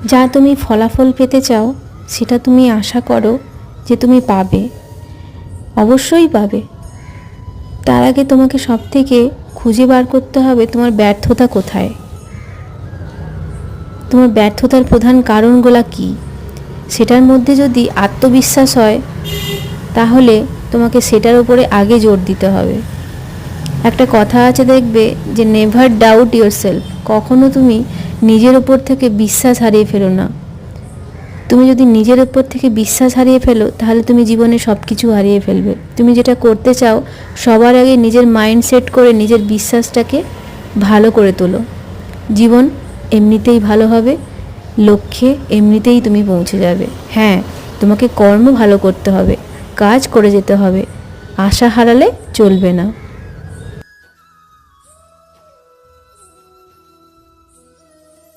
যা তুমি ফলাফল পেতে চাও সেটা তুমি আশা করো যে তুমি পাবে, অবশ্যই পাবে। তার আগে তোমাকে সবথেকে খুঁজে বার করতে হবে তোমার ব্যর্থতা কোথায়, তোমার ব্যর্থতার প্রধান কারণগুলো কী। সেটার মধ্যে যদি আত্মবিশ্বাস হয় তাহলে তোমাকে সেটার উপরে আগে জোর দিতে হবে। একটা কথা আছে দেখবে যে নেভার ডাউট ইয়োর সেলফ, কখনো তুমি নিজের ওপর থেকে বিশ্বাস হারিয়ে ফেলো না। তুমি যদি নিজের ওপর থেকে বিশ্বাস হারিয়ে ফেলো তাহলে তুমি জীবনে সব কিছু হারিয়ে ফেলবে। তুমি যেটা করতে চাও সবার আগে নিজের মাইন্ড সেট করে নিজের বিশ্বাসটাকে ভালো করে তোলো। জীবন এমনিতেই ভালো হবে, লক্ষ্যে এমনিতেই তুমি পৌঁছে যাবে। হ্যাঁ, তোমাকে কর্ম ভালো করতে হবে, কাজ করে যেতে হবে, আশা হারালে চলবে না।